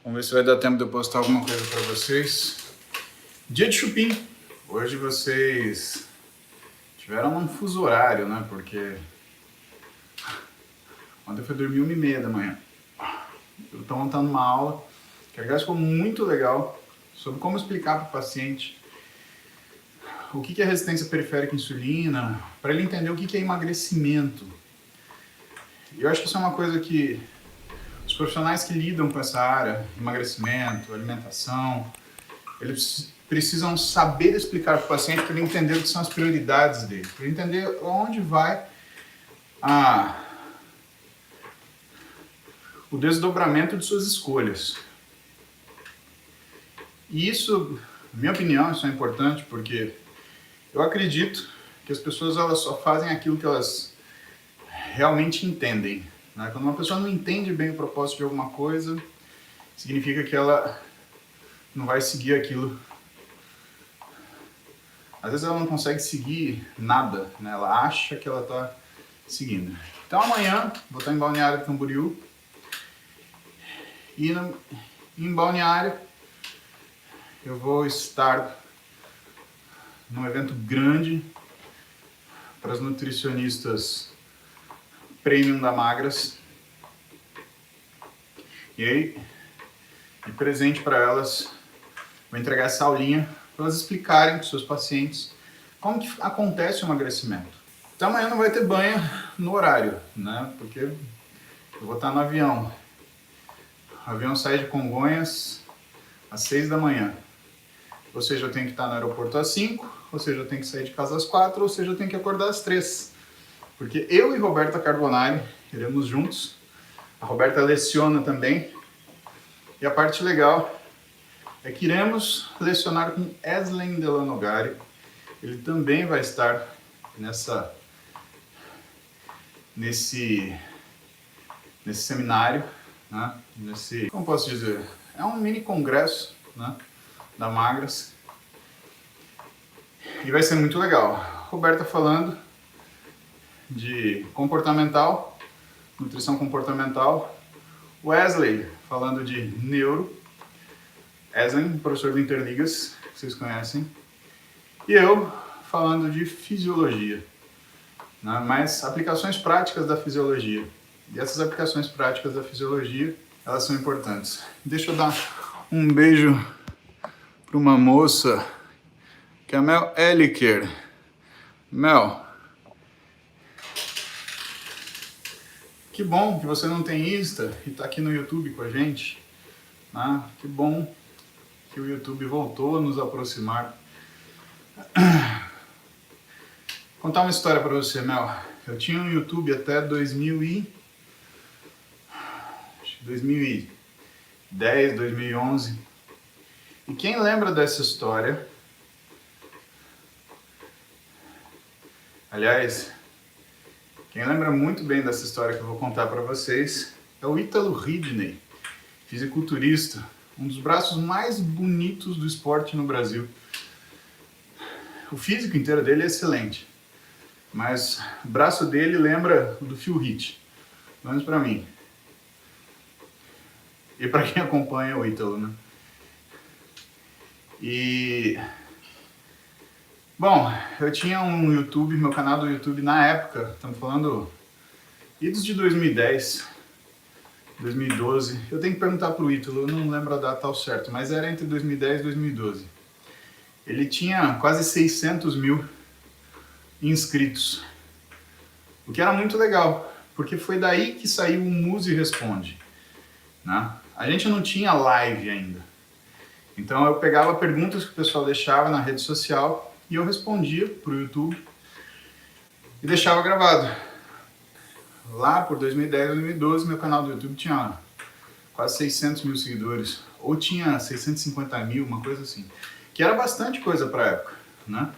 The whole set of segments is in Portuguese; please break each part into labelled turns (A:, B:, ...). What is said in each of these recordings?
A: Vamos ver se vai dar tempo de eu postar alguma coisa para vocês. Dia de Chupim. Hoje vocês tiveram um fuso horário, né? Porque ontem eu fui dormir 1h30 da manhã. Eu estou montando uma aula que, aliás, ficou muito legal sobre como explicar para o paciente o que é resistência periférica à insulina, para ele entender o que é emagrecimento. E eu acho que isso é uma coisa que os profissionais que lidam com essa área, emagrecimento, alimentação, eles precisam saber explicar para o paciente para ele entender o que são as prioridades dele, para ele entender onde vai o desdobramento de suas escolhas. E isso, na minha opinião, isso é importante porque eu acredito que as pessoas elas só fazem aquilo que elas realmente entendem. Né? Quando uma pessoa não entende bem o propósito de alguma coisa, significa que ela não vai seguir aquilo. Às vezes ela não consegue seguir nada, né? Ela acha que ela está seguindo. Então amanhã vou estar em Balneário Camboriú. E em Balneário eu vou estar num evento grande para as nutricionistas premium da Magras. E aí, de presente para elas, vou entregar essa aulinha para elas explicarem para os seus pacientes como que acontece o emagrecimento. Então amanhã não vai ter banho no horário, né? Porque eu vou estar no avião. O avião sai de Congonhas às 6 da manhã. Ou seja, eu tenho que estar no aeroporto às 5, ou seja, eu tenho que sair de casa às 4, ou seja, eu tenho que acordar às 3. Porque eu e Roberta Carbonari iremos juntos. A Roberta leciona também. E a parte legal é que iremos lecionar com Eslen Delanogari. Ele também vai estar nesse seminário, né? Como posso dizer? É um mini congresso, né? Da Magras. E vai ser muito legal. Roberta falando de comportamental, nutrição comportamental. Wesley falando de neuro. Eslen, professor do Interligas, que vocês conhecem. E eu falando de fisiologia, né? Mas aplicações práticas da fisiologia. E essas aplicações práticas da fisiologia, elas são importantes. Deixa eu dar um beijo para uma moça, que é a Mel Eliker. Mel, que bom que você não tem Insta e está aqui no YouTube com a gente. Né? Que bom que o YouTube voltou a nos aproximar. Vou contar uma história para você, Mel. Eu tinha um YouTube até 2010, 2011. E quem lembra dessa história? Aliás, quem lembra muito bem dessa história que eu vou contar para vocês é o Ítalo Ridney, fisiculturista, um dos braços mais bonitos do esporte no Brasil. O físico inteiro dele é excelente, mas o braço dele lembra o do Phil Heath, pelo menos para mim. E para quem acompanha o Ítalo, né? E... Bom, eu tinha um YouTube, meu canal do YouTube na época, estamos falando idos de 2010, 2012. Eu tenho que perguntar pro Ítalo, eu não lembro a data ao certo, mas era entre 2010 e 2012. Ele tinha quase 600 mil inscritos, o que era muito legal, porque foi daí que saiu o Muse Responde, né? A gente não tinha live ainda, então eu pegava perguntas que o pessoal deixava na rede social e eu respondia para o YouTube e deixava gravado. Lá por 2010, 2012, meu canal do YouTube tinha quase 600 mil seguidores, ou tinha 650 mil, uma coisa assim, que era bastante coisa para a época, né?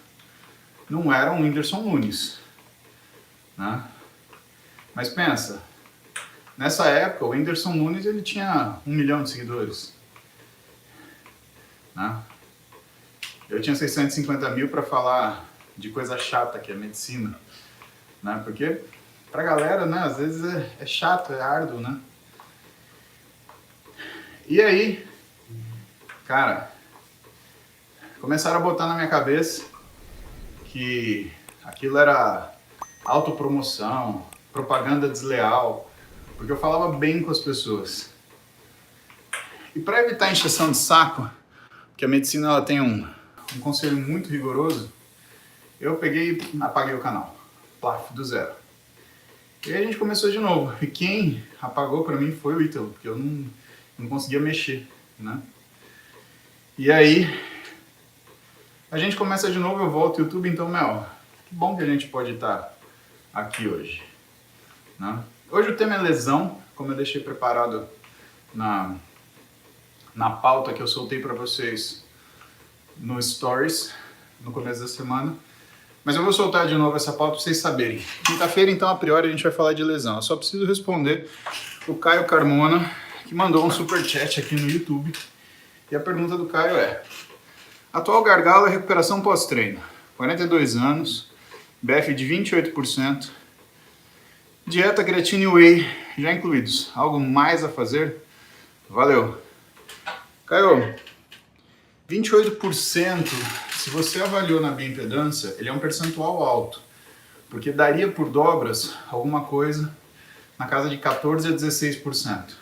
A: Não era um Whindersson Nunes, né? Mas pensa, nessa época o Whindersson Nunes ele tinha 1 milhão de seguidores, né? Eu tinha 650 mil para falar de coisa chata que é medicina, né? Porque pra galera, né, às vezes é chato, é árduo, né? E aí, cara, começaram a botar na minha cabeça que aquilo era autopromoção, propaganda desleal, porque eu falava bem com as pessoas. E para evitar encheção de saco, porque a medicina ela tem um conselho muito rigoroso, eu peguei e apaguei o canal, plaf, do zero. E aí a gente começou de novo, e quem apagou para mim foi o Ítalo, porque eu não conseguia mexer, né? E aí, a gente começa de novo, eu volto ao YouTube, então, Mel, que bom que a gente pode estar aqui hoje, né? Hoje o tema é lesão, como eu deixei preparado na pauta que eu soltei para vocês no Stories, no começo da semana. Mas eu vou soltar de novo essa pauta para vocês saberem. Quinta-feira, então, a priori, a gente vai falar de lesão. Eu só preciso responder o Caio Carmona, que mandou um superchat aqui no YouTube. E a pergunta do Caio é: atual gargalo é recuperação pós-treino. 42 anos, BF de 28%, dieta, creatina e whey já incluídos. Algo mais a fazer? Valeu. Caio, 28%, se você avaliou na bioimpedância, ele é um percentual alto, porque daria por dobras alguma coisa na casa de 14 a 16%,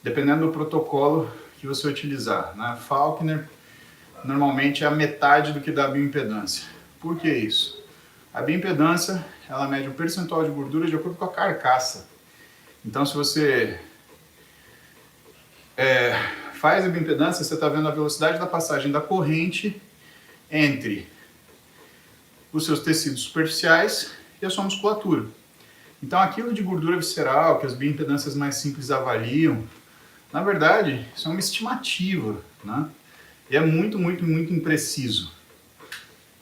A: dependendo do protocolo que você utilizar. Na Falkner, normalmente é a metade do que dá a bioimpedância. Por que isso? A bioimpedância, ela mede o percentual de gordura de acordo com a carcaça. Então, se você faz a bioimpedância, você está vendo a velocidade da passagem da corrente entre os seus tecidos superficiais e a sua musculatura. Então, aquilo de gordura visceral que as bioimpedâncias mais simples avaliam, na verdade, isso é uma estimativa, né? E é muito, muito, muito impreciso.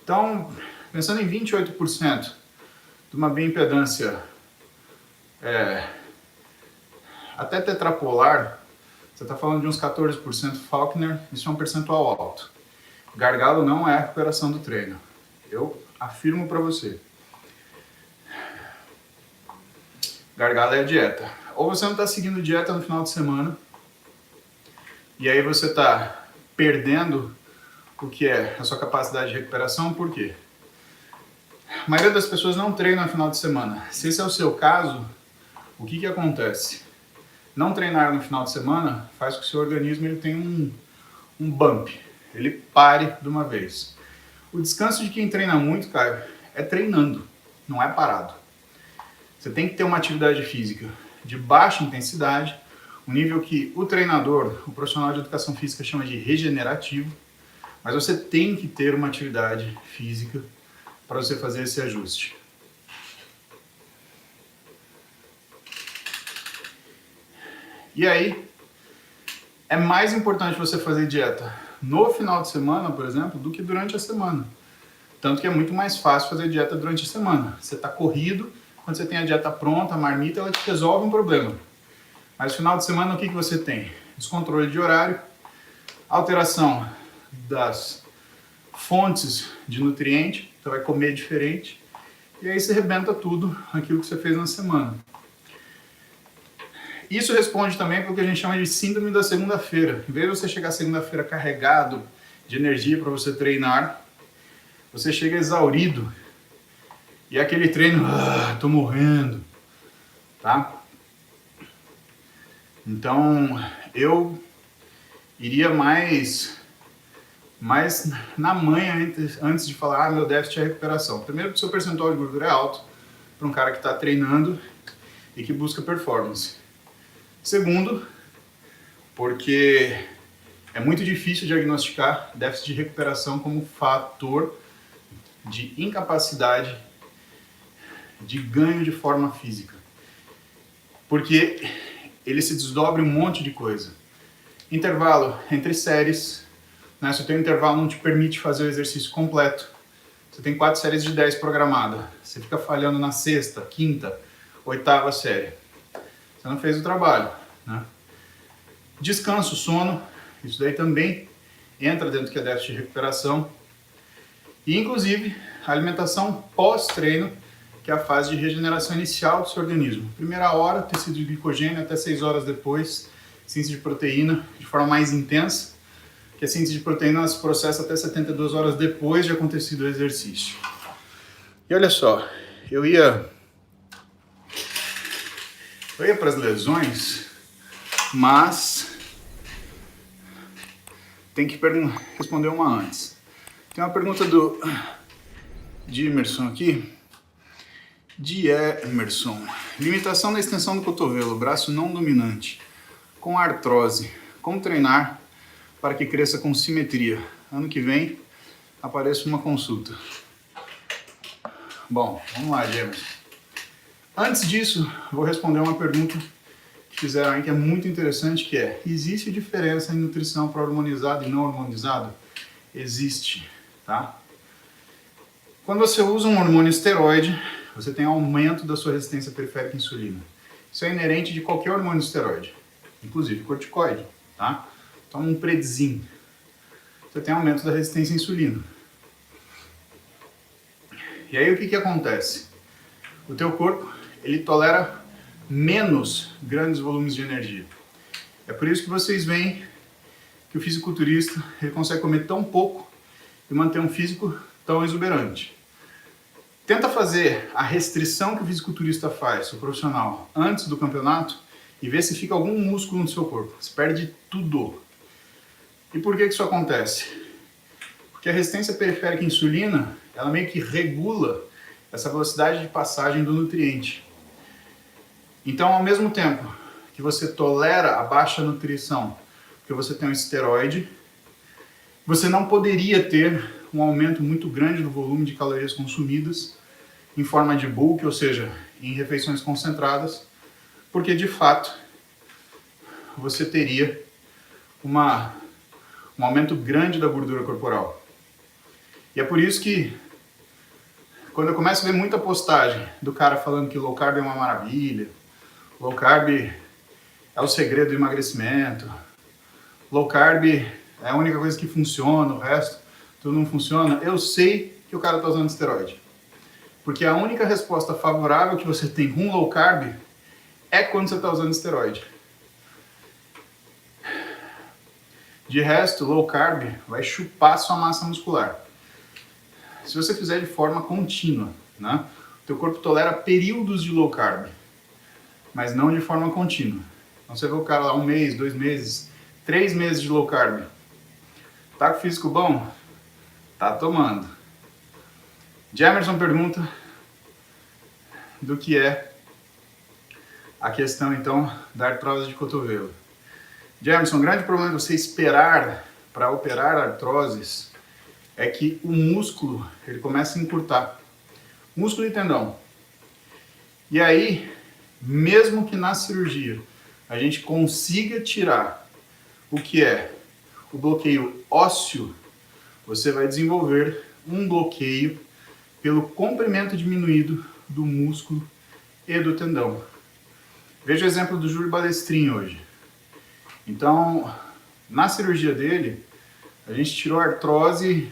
A: Então, pensando em 28% de uma bioimpedância até tetrapolar, você está falando de uns 14% Falkner, isso é um percentual alto. Gargalo não é a recuperação do treino. Eu afirmo para você. Gargalo é a dieta. Ou você não está seguindo dieta no final de semana, e aí você está perdendo o que é a sua capacidade de recuperação, por quê? A maioria das pessoas não treina no final de semana. Se esse é o seu caso, o que acontece? Não treinar no final de semana faz com que o seu organismo ele tenha um bump, ele pare de uma vez. O descanso de quem treina muito, Caio, é treinando, não é parado. Você tem que ter uma atividade física de baixa intensidade, um nível que o treinador, o profissional de educação física chama de regenerativo, mas você tem que ter uma atividade física para você fazer esse ajuste. E aí, é mais importante você fazer dieta no final de semana, por exemplo, do que durante a semana. Tanto que é muito mais fácil fazer dieta durante a semana. Você está corrido, quando você tem a dieta pronta, a marmita, ela te resolve um problema. Mas no final de semana, o que você tem? Descontrole de horário, alteração das fontes de nutriente, você vai comer diferente, e aí você rebenta tudo aquilo que você fez na semana. Isso responde também para o que a gente chama de síndrome da segunda-feira. Em vez de você chegar segunda-feira carregado de energia para você treinar, você chega exaurido e aquele treino, tô morrendo, tá? Então, eu iria mais na manha antes de falar, meu déficit é recuperação. Primeiro, porque o seu percentual de gordura é alto para um cara que está treinando e que busca performance. Segundo, porque é muito difícil diagnosticar déficit de recuperação como fator de incapacidade de ganho de forma física. Porque ele se desdobra em um monte de coisa. Intervalo entre séries, né? Se o teu intervalo não te permite fazer o exercício completo, você tem 4 séries de 10 programada, você fica falhando na sexta, quinta, oitava série. Você não fez o trabalho, né? Descanso, sono, isso daí também entra dentro do que é déficit de recuperação. E, inclusive, a alimentação pós-treino, que é a fase de regeneração inicial do seu organismo. Primeira hora, tecido de glicogênio, até 6 horas depois, síntese de proteína de forma mais intensa, que a síntese de proteína ela se processa até 72 horas depois de acontecido o exercício. E olha só, eu ia para as lesões, mas tem que responder uma antes. Tem uma pergunta de Emerson aqui. De Emerson. Limitação da extensão do cotovelo, braço não dominante, com artrose. Como treinar para que cresça com simetria? Ano que vem apareça uma consulta. Bom, vamos lá, Emerson. Antes disso, vou responder uma pergunta que fizeram aí que é muito interessante, que é: existe diferença em nutrição para hormonizado e não hormonizado? Existe, tá? Quando você usa um hormônio esteroide, você tem aumento da sua resistência periférica à insulina. Isso é inerente de qualquer hormônio esteroide, inclusive corticoide, tá? Então, um Predzin, você tem aumento da resistência à insulina. E aí o que acontece? O teu corpo, ele tolera menos grandes volumes de energia. É por isso que vocês veem que o fisiculturista ele consegue comer tão pouco e manter um físico tão exuberante. Tenta fazer a restrição que o fisiculturista faz, o profissional, antes do campeonato e vê se fica algum músculo no seu corpo. Você perde tudo. E por que isso acontece? Porque a resistência periférica à insulina, ela meio que regula essa velocidade de passagem do nutriente. Então, ao mesmo tempo que você tolera a baixa nutrição, porque você tem um esteroide, você não poderia ter um aumento muito grande do volume de calorias consumidas em forma de bulk, ou seja, em refeições concentradas, porque de fato você teria um aumento grande da gordura corporal. E é por isso que quando eu começo a ver muita postagem do cara falando que low carb é uma maravilha, low carb é o segredo do emagrecimento, low carb é a única coisa que funciona, o resto tudo não funciona, eu sei que o cara está usando esteroide. Porque a única resposta favorável que você tem com low carb é quando você está usando esteroide. De resto, low carb vai chupar sua massa muscular. Se você fizer de forma contínua, né? O teu corpo tolera períodos de low carb, mas não de forma contínua. Então você vê o cara lá 1 mês, 2 meses, 3 meses de low carb. Tá com físico bom? Tá tomando. Jamerson pergunta do que é a questão, então, da artrose de cotovelo. Jamerson, o grande problema de você esperar para operar artroses é que o músculo ele começa a encurtar. Músculo e tendão. E aí, mesmo que na cirurgia a gente consiga tirar o que é o bloqueio ósseo, você vai desenvolver um bloqueio pelo comprimento diminuído do músculo e do tendão. Veja o exemplo do Júlio Balestrin hoje. Então, na cirurgia dele, a gente tirou a artrose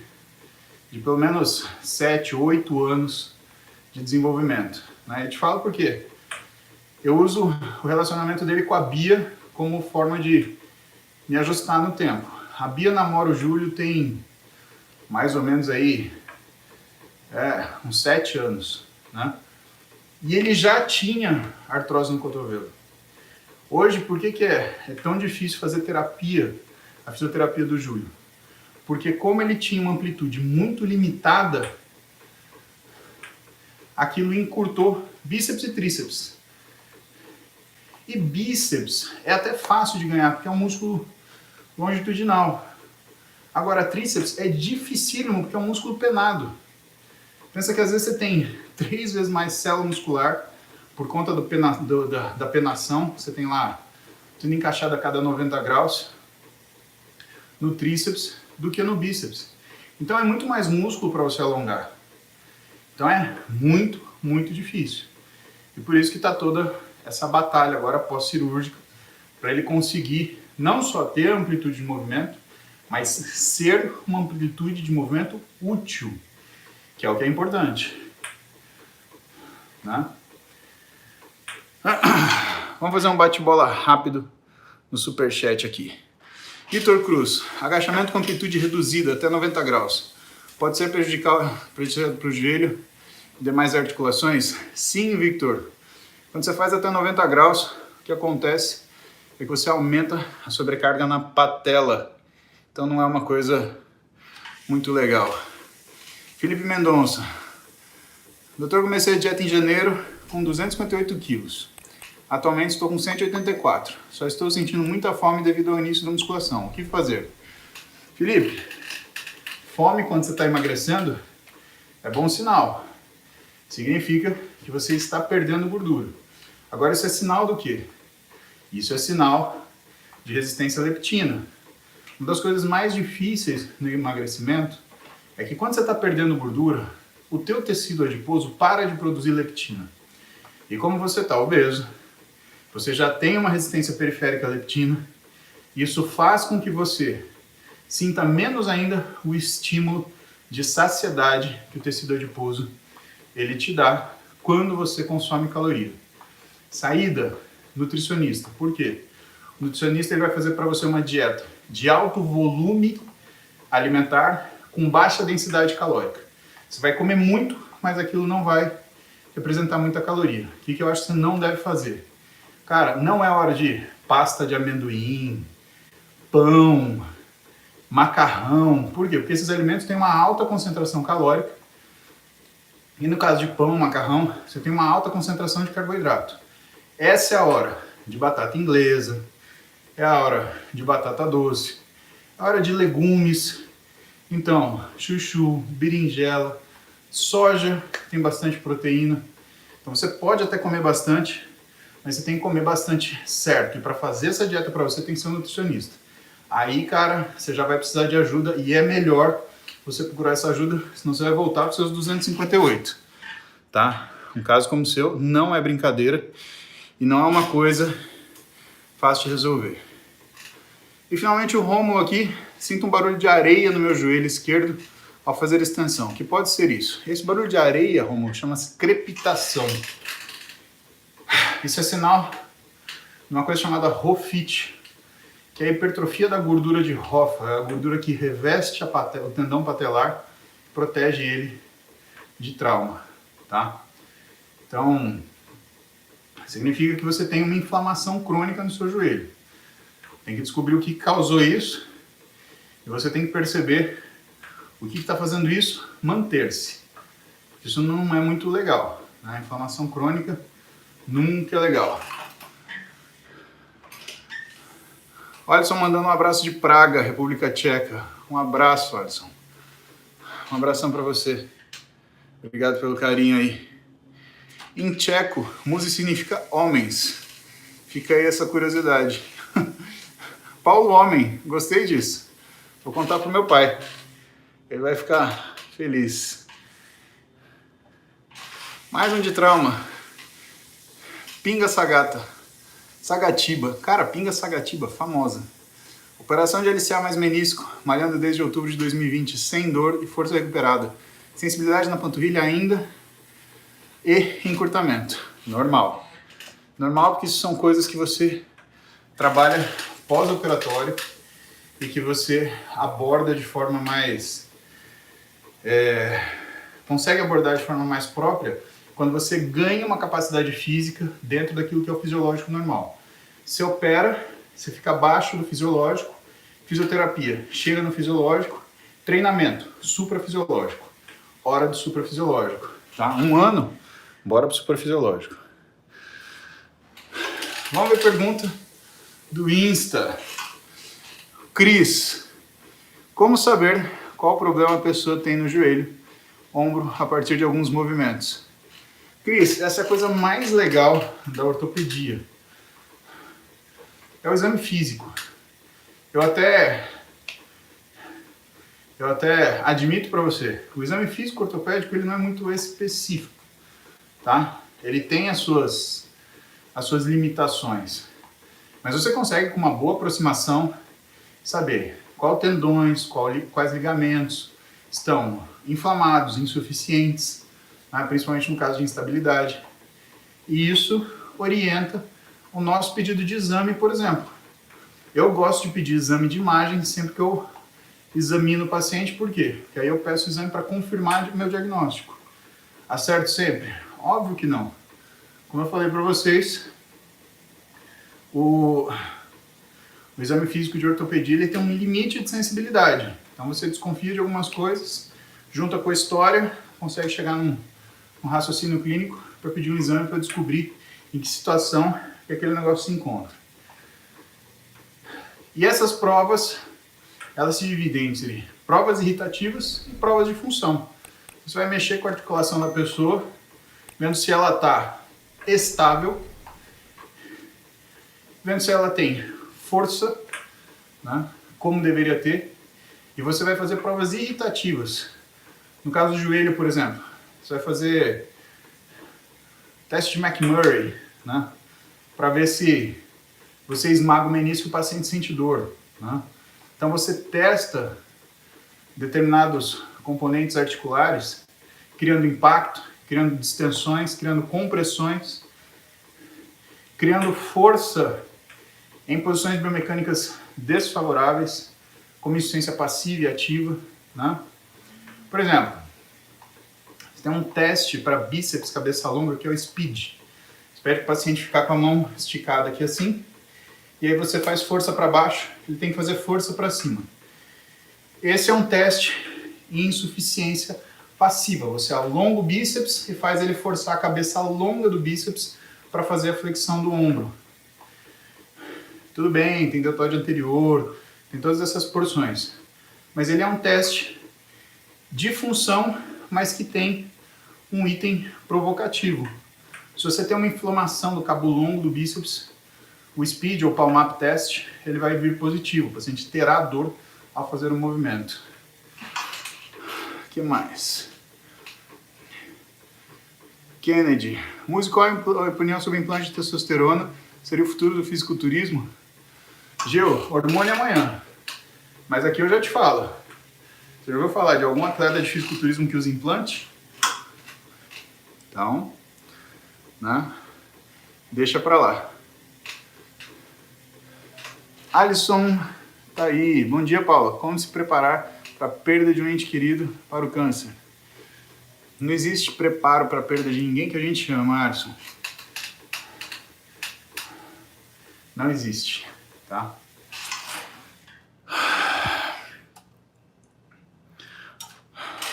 A: de pelo menos 7, 8 anos de desenvolvimento. Eu te falo por quê. Eu uso o relacionamento dele com a Bia como forma de me ajustar no tempo. A Bia namora o Júlio tem mais ou menos aí uns 7 anos, né? E ele já tinha artrose no cotovelo. Hoje, por que é tão difícil fazer terapia, a fisioterapia do Júlio? Porque como ele tinha uma amplitude muito limitada, aquilo encurtou bíceps e tríceps. E bíceps é até fácil de ganhar, porque é um músculo longitudinal. Agora, tríceps é dificílimo, porque é um músculo penado. Pensa que às vezes você tem 3 vezes mais célula muscular por conta da penação. Você tem lá tudo encaixado a cada 90 graus no tríceps do que no bíceps. Então é muito mais músculo para você alongar. Então é muito, muito difícil. E por isso que está toda essa batalha agora pós-cirúrgica para ele conseguir não só ter amplitude de movimento, mas ser uma amplitude de movimento útil, que é o que é importante, né? Vamos fazer um bate-bola rápido no superchat aqui. Vitor Cruz, agachamento com amplitude reduzida até 90 graus. Pode ser prejudicial para o joelho e demais articulações? Sim, Victor. Quando você faz até 90 graus, o que acontece é que você aumenta a sobrecarga na patela. Então não é uma coisa muito legal. Felipe Mendonça. Doutor, comecei a dieta em janeiro com 258 quilos. Atualmente estou com 184. Só estou sentindo muita fome devido ao início da musculação. O que fazer? Felipe, fome quando você está emagrecendo é bom sinal. Significa que você está perdendo gordura. Agora isso é sinal do quê? Isso é sinal de resistência à leptina. Uma das coisas mais difíceis no emagrecimento é que quando você está perdendo gordura, o teu tecido adiposo para de produzir leptina. E como você está obeso, você já tem uma resistência periférica à leptina, isso faz com que você sinta menos ainda o estímulo de saciedade que o tecido adiposo ele te dá quando você consome caloria. Saída, nutricionista. Por quê? O nutricionista ele vai fazer para você uma dieta de alto volume alimentar com baixa densidade calórica. Você vai comer muito, mas aquilo não vai representar muita caloria. O que eu acho que você não deve fazer? Cara, não é hora de pasta de amendoim, pão, macarrão. Por quê? Porque esses alimentos têm uma alta concentração calórica. E no caso de pão, macarrão, você tem uma alta concentração de carboidrato. Essa é a hora de batata inglesa, é a hora de batata doce, é a hora de legumes. Então, chuchu, berinjela, soja, que tem bastante proteína. Então você pode até comer bastante, mas você tem que comer bastante certo. E para fazer essa dieta para você tem que ser um nutricionista. Aí, cara, você já vai precisar de ajuda e é melhor você procurar essa ajuda, senão você vai voltar para os seus 258, tá? Um caso como o seu não é brincadeira e não é uma coisa fácil de resolver. E finalmente o Rômulo aqui, sinto um barulho de areia no meu joelho esquerdo ao fazer extensão. O que pode ser isso? Esse barulho de areia, Rômulo, chama-se crepitação. Isso é sinal de uma coisa chamada Hofite, que é a hipertrofia da gordura de Hoffa, é a gordura que reveste o tendão patelar, protege ele de trauma, tá? Então, significa que você tem uma inflamação crônica no seu joelho. Tem que descobrir o que causou isso e você tem que perceber o que está fazendo isso manter-se. Isso não é muito legal, né? A inflamação crônica nunca é legal. Alisson mandando um abraço de Praga, República Tcheca. Um abraço, Alisson. Um abração para você. Obrigado pelo carinho aí. Em tcheco, muzi significa homens. Fica aí essa curiosidade. Paulo Homem, gostei disso. Vou contar pro meu pai. Ele vai ficar feliz. Mais um de trauma. Pinga Sagata. Sagatiba. Cara, Pinga Sagatiba, famosa. Operação de LCA mais menisco, malhando desde outubro de 2020, sem dor e força recuperada. Sensibilidade na panturrilha ainda e encurtamento. Normal. Normal porque isso são coisas que você trabalha pós-operatório e que você aborda de forma mais... consegue abordar de forma mais própria quando você ganha uma capacidade física dentro daquilo que é o fisiológico normal. Você opera, você fica abaixo do fisiológico, fisioterapia, chega no fisiológico, treinamento, suprafisiológico, hora do suprafisiológico, tá? 1 ano, bora pro suprafisiológico. Vamos ver a pergunta do Insta. Cris, como saber qual problema a pessoa tem no joelho, ombro, a partir de alguns movimentos? Cris, essa é a coisa mais legal da ortopedia. É o exame físico. Eu até admito para você, o exame físico ortopédico ele não é muito específico, tá? Ele tem as suas limitações. Mas você consegue, com uma boa aproximação, saber quais tendões, quais ligamentos estão inflamados, insuficientes, né, principalmente no caso de instabilidade. E isso orienta o nosso pedido de exame, por exemplo. Eu gosto de pedir exame de imagem sempre que eu examino o paciente, por quê? Porque aí eu peço o exame para confirmar o meu diagnóstico. Acerto sempre? Óbvio que não. Como eu falei para vocês, o exame físico de ortopedia ele tem um limite de sensibilidade. Então você desconfia de algumas coisas, junta com a história, consegue chegar num raciocínio clínico para pedir um exame para descobrir em que situação que aquele negócio se encontra. E essas provas, elas se dividem entre provas irritativas e provas de função. Você vai mexer com a articulação da pessoa, vendo se ela está estável, vendo se ela tem força, né, como deveria ter, e você vai fazer provas irritativas. No caso do joelho, por exemplo, você vai fazer teste de McMurray, né, para ver se você esmaga o menisco e o paciente sente dor, né? Então você testa determinados componentes articulares, criando impacto, criando distensões, criando compressões, criando força em posições biomecânicas desfavoráveis, como insuficiência passiva e ativa, né? Por exemplo, você tem um teste para bíceps cabeça longa que é o SPEED. Você pede para o paciente ficar com a mão esticada aqui assim, e aí você faz força para baixo, ele tem que fazer força para cima. Esse é um teste em insuficiência passiva. Você alonga o bíceps e faz ele forçar a cabeça longa do bíceps para fazer a flexão do ombro. Tudo bem, tem deltoide anterior, tem todas essas porções. Mas ele é um teste de função, mas que tem um item provocativo. Se você tem uma inflamação do cabo longo do bíceps, o SPEED ou Palm Up Test, ele vai vir positivo. O paciente terá dor ao fazer o movimento. O que mais? Kennedy. Músico, qual a opinião sobre implante de testosterona? Seria o futuro do fisiculturismo? Gil, hormônio amanhã. Mas aqui eu já te falo. Você já ouviu falar de algum atleta de fisiculturismo que usa implante? Então, né? Deixa pra lá. Alisson tá aí. Bom dia, Paula. Como se preparar para a perda de um ente querido para o câncer? Não existe preparo para a perda de ninguém que a gente ama, Alisson. Não existe, tá?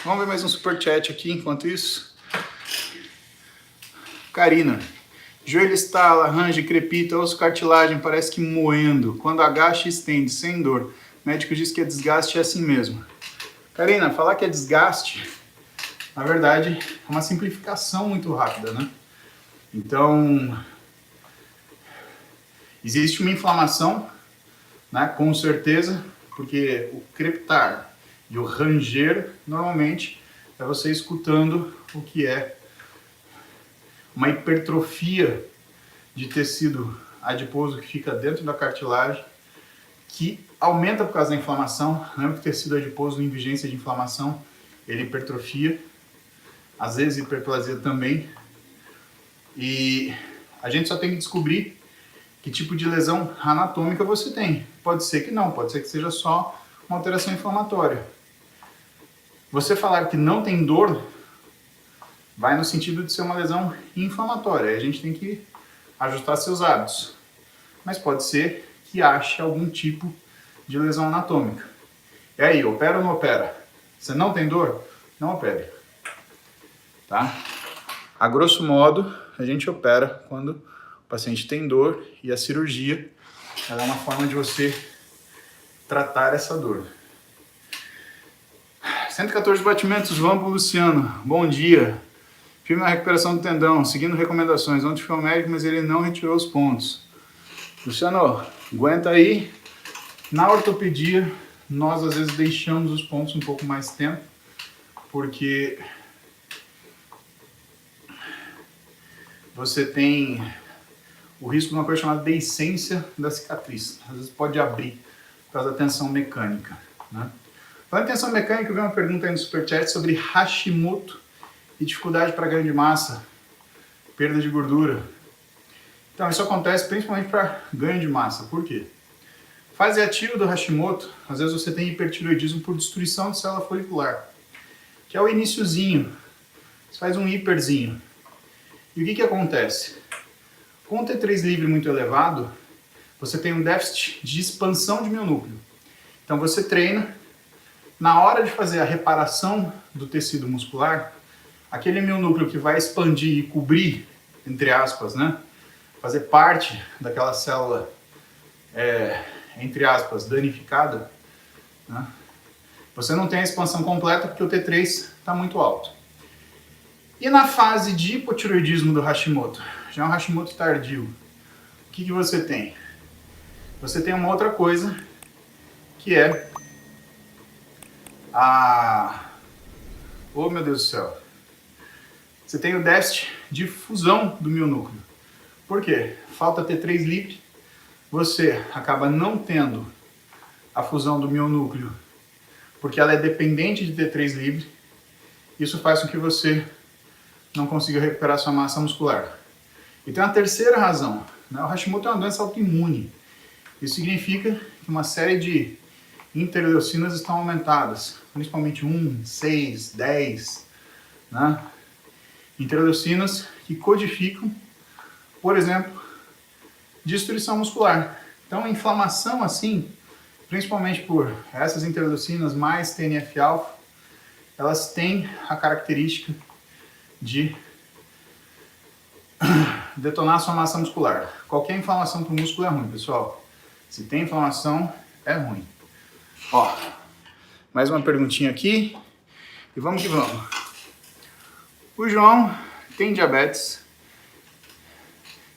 A: Vamos ver mais um superchat aqui enquanto isso. Karina. Joelho estala, range, crepita, osso cartilagem, parece que moendo. Quando agacha, estende, sem dor. O médico diz que é desgaste é assim mesmo. Karina, falar que é desgaste, na verdade, é uma simplificação muito rápida, né? Então, existe uma inflamação, né? Com certeza, porque o crepitar e o ranger, normalmente, é você escutando o que é uma hipertrofia de tecido adiposo que fica dentro da cartilagem, que aumenta por causa da inflamação. Lembra que o tecido adiposo em vigência de inflamação, ele hipertrofia, às vezes hiperplasia também. E a gente só tem que descobrir que tipo de lesão anatômica você tem. Pode ser que não, pode ser que seja só uma alteração inflamatória. Você falar que não tem dor vai no sentido de ser uma lesão inflamatória. Aí a gente tem que ajustar seus hábitos. Mas pode ser que ache algum tipo de lesão anatômica. E aí, opera ou não opera? Você não tem dor? Não opere. Tá? A grosso modo, a gente opera quando o paciente tem dor e a cirurgia ela é uma forma de você tratar essa dor. 114 batimentos, vamos pro Luciano. Bom dia. Firme na recuperação do tendão, seguindo recomendações. Ontem foi ao médico, mas ele não retirou os pontos. Luciano, aguenta aí. Na ortopedia, nós às vezes deixamos os pontos um pouco mais tempo, porque você tem o risco de uma coisa chamada deiscência da cicatriz. Às vezes pode abrir por causa da tensão mecânica, né? Falando em tensão mecânica, eu vi uma pergunta aí no Superchat sobre Hashimoto e dificuldade para ganho de massa, perda de gordura. Então, isso acontece principalmente para ganho de massa. Por quê? Fase ativa do Hashimoto, às vezes você tem hipertireoidismo por destruição de célula folicular, que é o iniciozinho. Você faz um hiperzinho. E o que acontece? Com o T3 livre muito elevado, você tem um déficit de expansão de mionúcleo. Então você treina, na hora de fazer a reparação do tecido muscular, aquele mionúcleo que vai expandir e cobrir, entre aspas, né? Fazer parte daquela célula, entre aspas, danificada, né? Você não tem a expansão completa porque o T3 está muito alto. E na fase de hipotireoidismo do Hashimoto, já é um Hashimoto tardio, o que você tem? Você tem uma outra coisa, que é oh meu Deus do céu! Você tem o déficit de fusão do mionúcleo. Por quê? Falta T3 livre, você acaba não tendo a fusão do mionúcleo, porque ela é dependente de T3 livre. Isso faz com que você não consiga recuperar sua massa muscular. E tem uma terceira razão, né? O Hashimoto é uma doença autoimune. Isso significa que uma série de interleucinas estão aumentadas, principalmente 1, 6, 10, né? Interleucinas que codificam, por exemplo, destruição muscular. Então a inflamação assim, principalmente por essas interleucinas mais TNF-alfa, elas têm a característica de detonar sua massa muscular. Qualquer inflamação para o músculo é ruim, pessoal. Se tem inflamação, é ruim. Ó, mais uma perguntinha aqui e vamos que vamos. O João tem diabetes,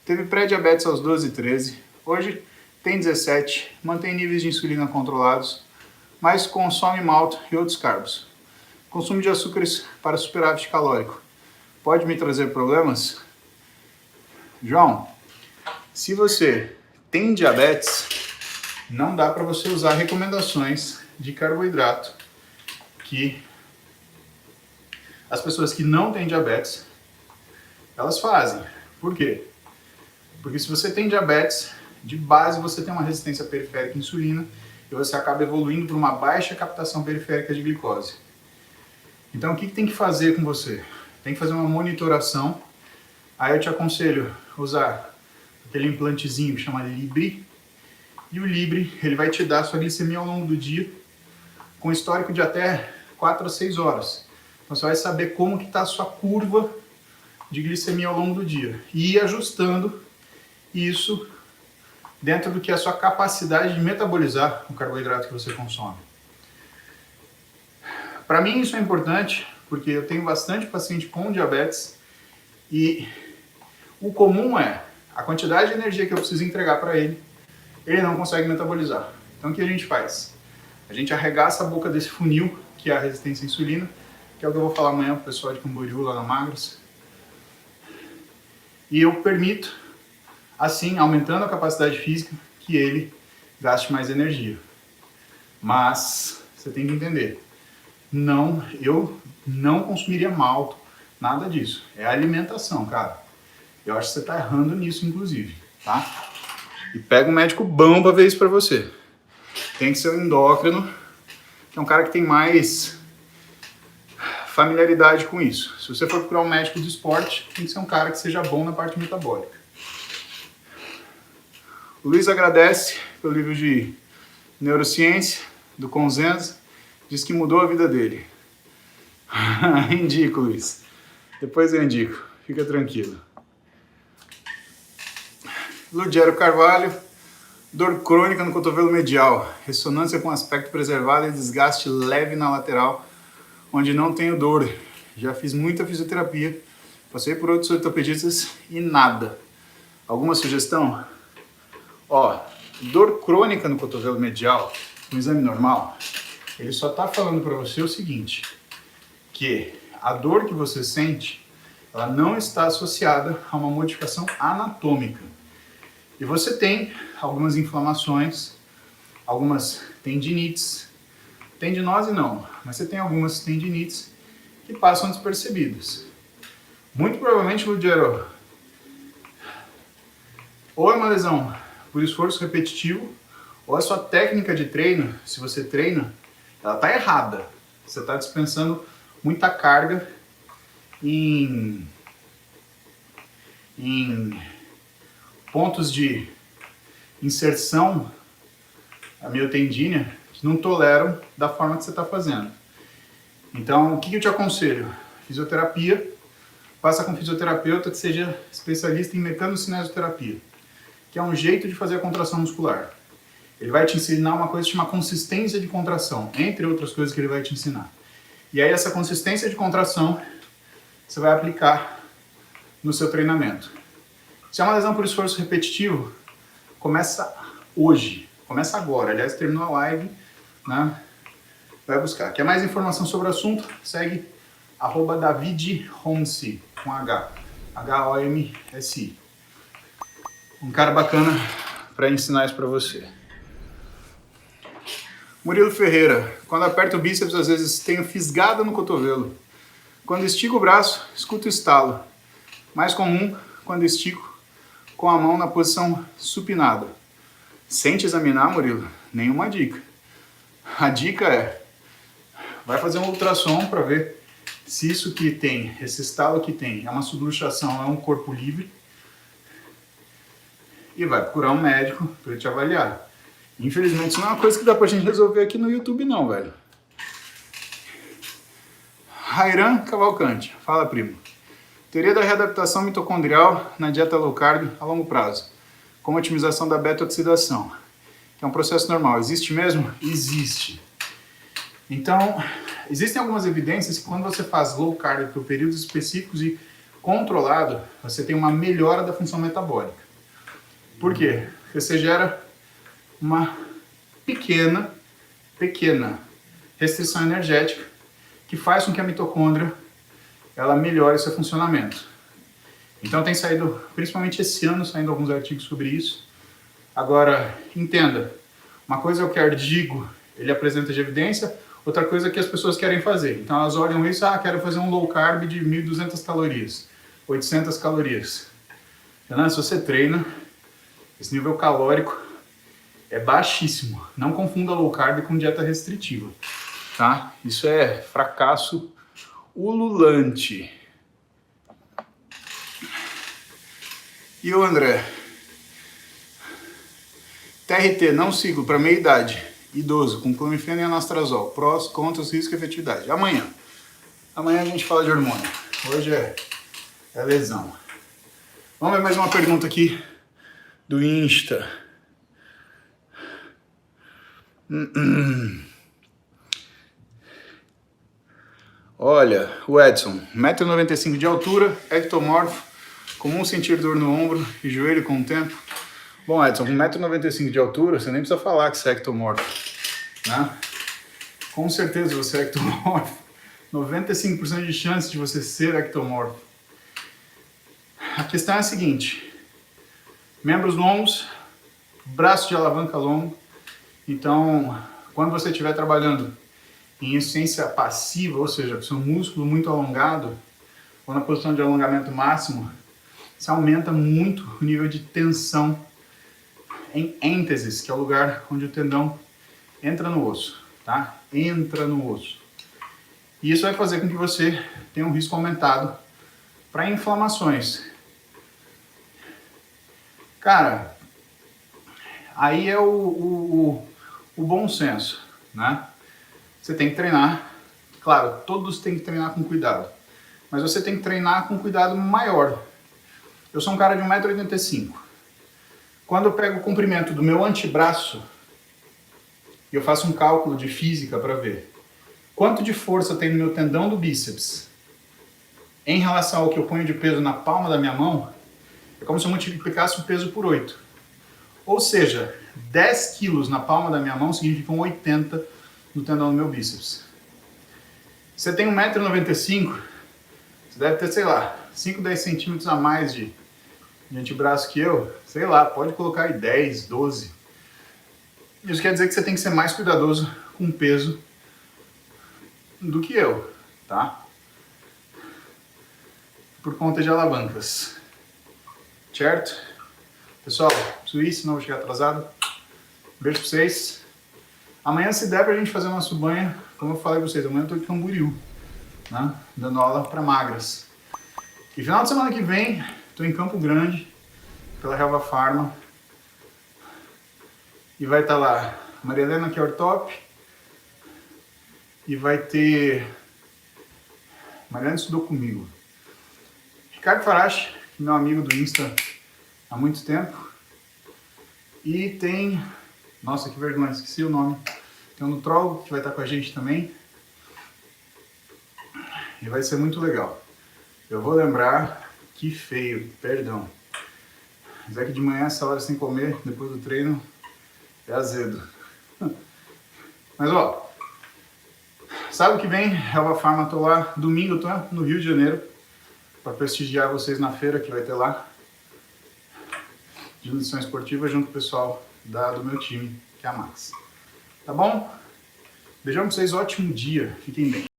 A: teve pré-diabetes aos 12 e 13, hoje tem 17, mantém níveis de insulina controlados, mas consome malto e outros carbos. Consumo de açúcares para superávit calórico. Pode me trazer problemas? João, se você tem diabetes, não dá para você usar recomendações de carboidrato que as pessoas que não têm diabetes, elas fazem. Por quê? Porque se você tem diabetes, de base você tem uma resistência periférica à insulina e você acaba evoluindo para uma baixa captação periférica de glicose. Então o que tem que fazer com você? Tem que fazer uma monitoração. Aí eu te aconselho usar aquele implantezinho que chama Libre. E o Libre, ele vai te dar a sua glicemia ao longo do dia, com histórico de até 4 a 6 horas. Então você vai saber como que está a sua curva de glicemia ao longo do dia. E ir ajustando isso dentro do que é a sua capacidade de metabolizar o carboidrato que você consome. Para mim isso é importante, porque eu tenho bastante paciente com diabetes e o comum é a quantidade de energia que eu preciso entregar para ele, ele não consegue metabolizar. Então o que a gente faz? A gente arregaça a boca desse funil, que é a resistência à insulina, que é o que eu vou falar amanhã para o pessoal de Camboriú, lá na Magras. E eu permito, assim, aumentando a capacidade física, que ele gaste mais energia. Mas você tem que entender, eu não consumiria malto, nada disso. É alimentação, cara. Eu acho que você está errando nisso, inclusive, tá? E pega um médico bom para ver isso para você. Tem que ser um endócrino, que é um cara que tem mais familiaridade com isso. Se você for procurar um médico do esporte, tem que ser um cara que seja bom na parte metabólica. O Luiz agradece pelo livro de neurociência do Conzenza, diz que mudou a vida dele. Indico, Luiz. Depois eu indico, fica tranquilo. Ludgero Carvalho, dor crônica no cotovelo medial, ressonância com aspecto preservado e desgaste leve na lateral, onde não tenho dor. Já fiz muita fisioterapia, passei por outros ortopedistas e nada. Alguma sugestão? Ó, dor crônica no cotovelo medial, um exame normal, ele só está falando para você o seguinte, que a dor que você sente, ela não está associada a uma modificação anatômica. E você tem algumas inflamações, algumas tendinites, tendinose não, mas você tem algumas tendinites que passam despercebidas. Muito provavelmente, Ludgero, ou é uma lesão por esforço repetitivo, ou a sua técnica de treino, se você treina, ela está errada. Você está dispensando muita carga em pontos de inserção miotendínea que não toleram da forma que você está fazendo. Então, o que eu te aconselho? Fisioterapia. Faça com um fisioterapeuta que seja especialista em mecanocinesiologia, que é um jeito de fazer a contração muscular. Ele vai te ensinar uma coisa que chama consistência de contração, entre outras coisas que ele vai te ensinar. E aí essa consistência de contração você vai aplicar no seu treinamento. Se é uma lesão por esforço repetitivo, começa hoje, começa agora. Aliás, terminou a live, né? Vai buscar. Quer mais informação sobre o assunto? Segue @DavidHomsi, com H, H-O-M-S-I. Um cara bacana para ensinar isso para você. Murilo Ferreira, quando aperto o bíceps, às vezes tenho fisgada no cotovelo. Quando estico o braço, escuto estalo. Mais comum quando estico com a mão na posição supinada. Sem te examinar, Murilo, nenhuma dica. A dica é, vai fazer um ultrassom para ver se isso que tem, esse estalo que tem, é uma subluxação, é um corpo livre. E vai procurar um médico para ele te avaliar. Infelizmente, isso não é uma coisa que dá pra gente resolver aqui no YouTube não, velho. Rairan Cavalcante. Fala, primo. Teoria da readaptação mitocondrial na dieta low carb a longo prazo. Como otimização da beta-oxidação. Que é um processo normal. Existe mesmo? Existe. Então, existem algumas evidências que quando você faz low carb por períodos específicos e controlado, você tem uma melhora da função metabólica. Por quê? Porque você gera uma pequena restrição energética que faz com que a mitocôndria ela melhore seu funcionamento. Então tem saído, principalmente esse ano, saindo alguns artigos sobre isso. Agora, entenda, uma coisa é o que o artigo ele apresenta de evidência, outra coisa é que as pessoas querem fazer. Então elas olham isso, quero fazer um low carb de 1.200 calorias, 800 calorias. Então, se você treina, esse nível calórico é baixíssimo. Não confunda low carb com dieta restritiva, tá? Isso é fracasso ululante. E o André? TRT, não sigo, para meia idade, idoso, com clomifeno e anastrozol. Prós, contras, risco e efetividade. Amanhã a gente fala de hormônio. Hoje é lesão. Vamos ver mais uma pergunta aqui do Insta. Olha, o Edson, 1,95 m de altura, ectomorfo, comum sentir dor no ombro e joelho com o tempo. Bom, Edson, com 1,95 m de altura, você nem precisa falar que você é ectomorfo, né? Com certeza você é ectomorfo. 95% de chance de você ser ectomorfo. A questão é a seguinte, membros longos, braço de alavanca longo. Então, quando você estiver trabalhando em insuficiência passiva, ou seja, com seu músculo muito alongado, ou na posição de alongamento máximo, você aumenta muito o nível de tensão em ênteses, que é o lugar onde o tendão entra no osso, tá? Entra no osso. E isso vai fazer com que você tenha um risco aumentado para inflamações. Cara, aí é o bom senso, né? Você tem que treinar, claro, todos têm que treinar com cuidado, mas você tem que treinar com cuidado maior. Eu sou um cara de 1,85 m. Quando eu pego o comprimento do meu antebraço, eu faço um cálculo de física para ver quanto de força tem no meu tendão do bíceps em relação ao que eu ponho de peso na palma da minha mão, é como se eu multiplicasse o peso por 8. Ou seja, 10 quilos na palma da minha mão significam 80 no tendão do meu bíceps. Você tem 1,95 m, você deve ter, sei lá, 5, 10 centímetros a mais de antebraço que eu, sei lá, pode colocar aí 10, 12. Isso quer dizer que você tem que ser mais cuidadoso com o peso do que eu, tá? Por conta de alavancas, certo? Pessoal, preciso ir, senão eu vou chegar atrasado. Beijo pra vocês. Amanhã, se der pra gente fazer uma subanha, como eu falei pra vocês, amanhã eu tô em Camboriú, né? Dando aula pra magras. E final de semana que vem, tô em Campo Grande, pela Helva Pharma. E vai estar lá Maria Helena, que é ortop. E vai ter... Mariana estudou comigo. Ricardo Farache, meu amigo do Insta há muito tempo. E tem... Nossa, que vergonha, esqueci o nome. Tem um nutrólogo que vai estar com a gente também. E vai ser muito legal. Eu vou lembrar, que feio, perdão. Mas é que de manhã, essa hora sem comer, depois do treino, é azedo. Mas ó, sábado que vem, Helva Pharma, tô lá. Domingo eu tô no Rio de Janeiro para prestigiar vocês na feira que vai ter lá. De nutrição esportiva junto com o pessoal do meu time, que é a Max. Tá bom? Beijão pra vocês, ótimo dia. Fiquem bem.